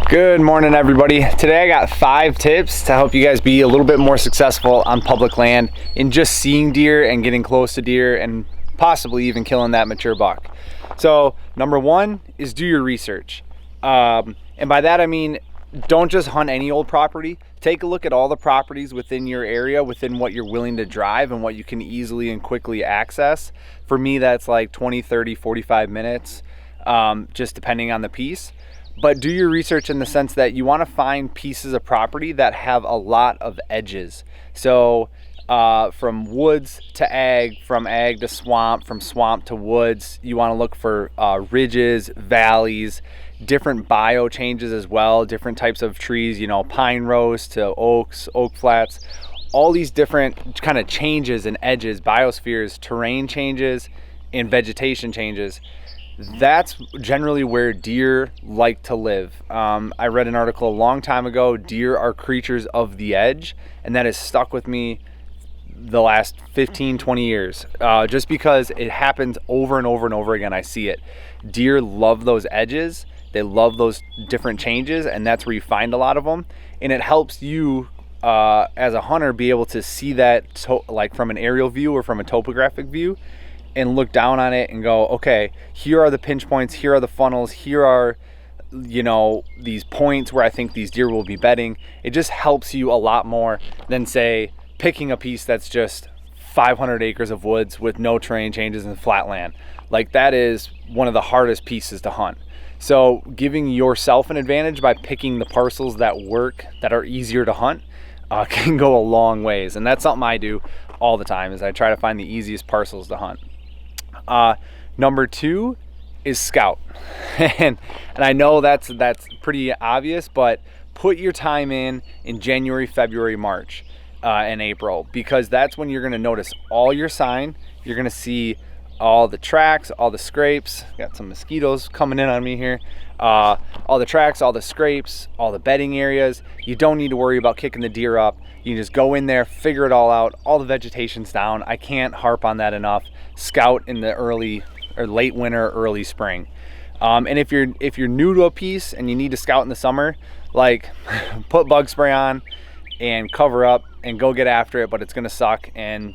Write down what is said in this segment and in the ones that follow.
Good morning, everybody. Today I got 5 tips to help you guys be a little bit more successful on public land in just seeing deer and getting close to deer and possibly even killing that mature buck. So number 1 is do your research. And by that I mean don't just hunt any old property. Take a look at all the properties within your area, within what you're willing to drive and what you can easily and quickly access. For me, that's like 20, 30, 45 minutes, just depending on the piece. But do your research in the sense that you want to find pieces of property that have a lot of edges. So from woods to ag, from ag to swamp, from swamp to woods, you want to look for ridges, valleys, different bio changes as well, different types of trees, you know, pine rows to oaks, oak flats, all these different kind of changes and edges, biospheres, terrain changes, and vegetation changes. That's generally where deer like to live. I read an article a long time ago, deer are creatures of the edge, and that has stuck with me the last 15, 20 years, just because it happens over and over and over again. I see it. Deer love those edges. They love those different changes, and that's where you find a lot of them. And it helps you as a hunter be able to see that like from an aerial view or from a topographic view, and look down on it and go, okay, here are the pinch points, here are the funnels, here are, you know, these points where I think these deer will be bedding. It just helps you a lot more than, say, picking a piece that's just 500 acres of woods with no terrain changes and flat land. Like, that is one of the hardest pieces to hunt. So giving yourself an advantage by picking the parcels that work, that are easier to hunt, can go a long ways. And that's something I do all the time, is I try to find the easiest parcels to hunt. Number 2 is scout. and I know that's pretty obvious, but put your time in January, February, March, and April, because that's when you're going to notice all your sign. You're going to see all the tracks, all the scrapes. Got some mosquitoes coming in on me here. All the tracks, all the scrapes, all the bedding areas. You don't need to worry about kicking the deer up. You can just go in there, figure it all out. All the vegetation's down. I can't harp on that enough. Scout in the early or late winter, early spring. And if you're new to a piece and you need to scout in the summer, like put bug spray on and cover up and go get after it, but it's gonna suck, and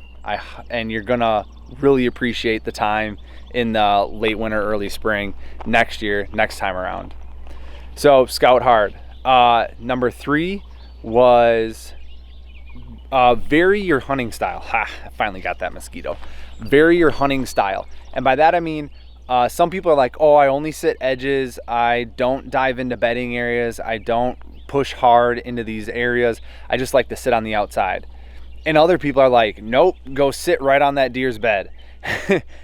you're gonna really appreciate the time in the late winter, early spring next time around. So scout hard. Number 3 was vary your hunting style. I finally got that mosquito. Vary your hunting style. And by that I mean, some people are like, oh, I only sit edges, I don't dive into bedding areas, I don't push hard into these areas, I just like to sit on the outside. And other people are like, nope, go sit right on that deer's bed.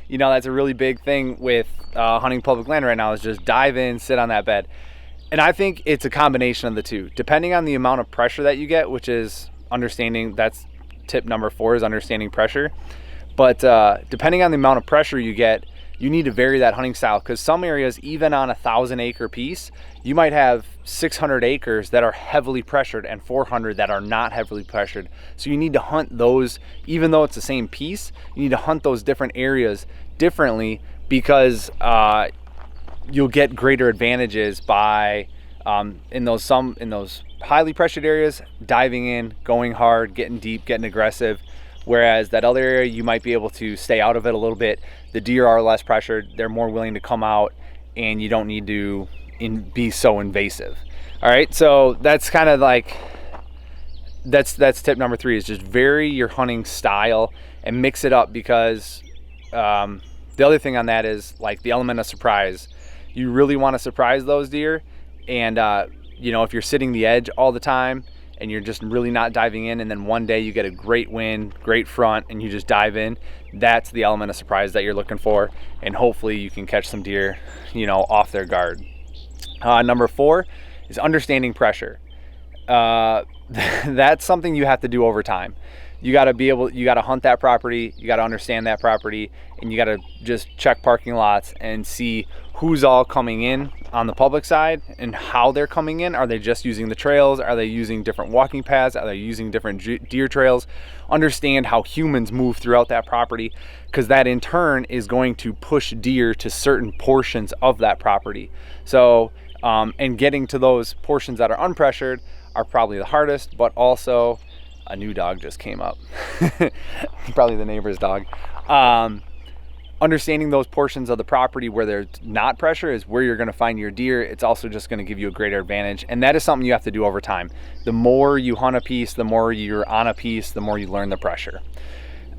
You know, that's a really big thing with hunting public land right now, is just dive in, sit on that bed. And I think it's a combination of the two, depending on the amount of pressure that you get, which is understanding. That's tip number 4, is understanding pressure. But depending on the amount of pressure you get, you need to vary that hunting style, because some areas, even on a 1,000-acre piece, you might have 600 acres that are heavily pressured and 400 that are not heavily pressured. So you need to hunt those, even though it's the same piece, you need to hunt those different areas differently, because you'll get greater advantages by in those highly pressured areas, diving in, going hard, getting deep, getting aggressive. Whereas that other area, you might be able to stay out of it a little bit. The deer are less pressured, they're more willing to come out, and you don't need to be so invasive. All right, so that's kind of like, that's tip number 3, is just vary your hunting style and mix it up, because the other thing on that is like the element of surprise. You really want to surprise those deer, and you know, if you're sitting the edge all the time and you're just really not diving in, and then one day you get a great wind, great front, and you just dive in, that's the element of surprise that you're looking for, and hopefully you can catch some deer, you know, off their guard. Number 4 is understanding pressure. That's something you have to do over time. You got to hunt that property, you got to understand that property, and you got to just check parking lots and see who's all coming in on the public side and how they're coming in. Are they just using the trails? Are they using different walking paths? Are they using different deer trails? Understand how humans move throughout that property, because that in turn is going to push deer to certain portions of that property. So And getting to those portions that are unpressured are probably the hardest, but also a new dog just came up. Probably the neighbor's dog. Understanding those portions of the property where there's not pressure is where you're going to find your deer. It's also just going to give you a greater advantage, and that is something you have to do over time. The more you hunt a piece, the more you're on a piece, the more you learn the pressure.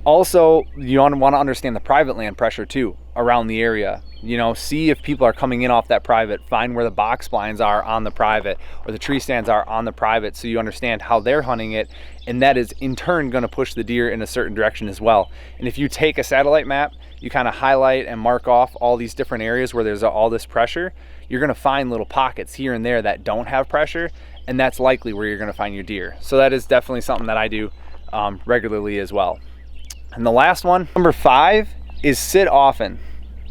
Also, you want to understand the private land pressure too around the area. You know, see if people are coming in off that private, find where the box blinds are on the private or the tree stands are on the private, so you understand how they're hunting it, and that is in turn going to push the deer in a certain direction as well. And if you take a satellite map, you kind of highlight and mark off all these different areas where there's all this pressure, you're going to find little pockets here and there that don't have pressure, and that's likely where you're going to find your deer. So that is definitely something that I do regularly as well. And the last one, number 5, is sit often.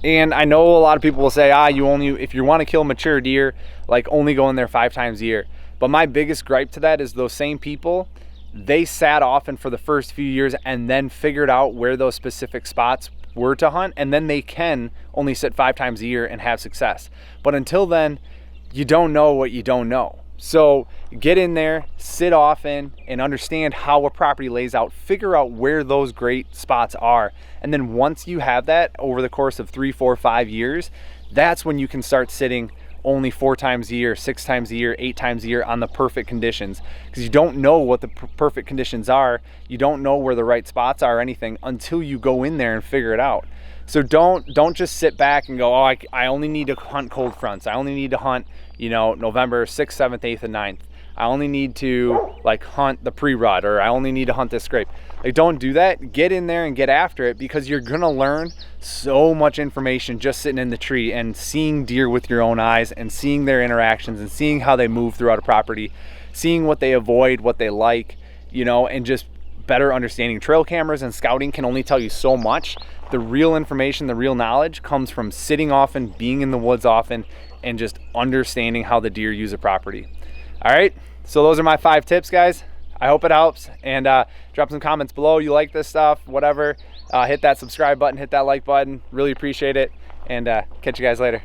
And I know a lot of people will say, if you want to kill mature deer, like only go in there 5 times a year. But my biggest gripe to that is those same people, they sat often for the first few years and then figured out where those specific spots were to hunt, and then they can only sit 5 times a year and have success. But until then, you don't know what you don't know. So get in there, sit often, and understand how a property lays out. Figure out where those great spots are. And then once you have that over the course of 3, 4, 5 years, that's when you can start sitting only 4 times a year, 6 times a year, 8 times a year on the perfect conditions. Because you don't know what the perfect conditions are. You don't know where the right spots are or anything until you go in there and figure it out. So don't just sit back and go, I only need to hunt cold fronts. I only need to hunt, November 6th, 7th, 8th, and 9th. I only need to hunt the pre-rut, or I only need to hunt this scrape. Don't do that. Get in there and get after it, because you're gonna learn so much information just sitting in the tree and seeing deer with your own eyes and seeing their interactions and seeing how they move throughout a property, seeing what they avoid, what they like, and just better understanding. Trail cameras and scouting can only tell you so much. The real information, the real knowledge comes from sitting often, being in the woods often, and just understanding how the deer use a property. All right, so those are my 5 tips, guys. I hope it helps, and drop some comments below. You like this stuff, whatever. Hit that subscribe button, hit that like button. Really appreciate it, and catch you guys later.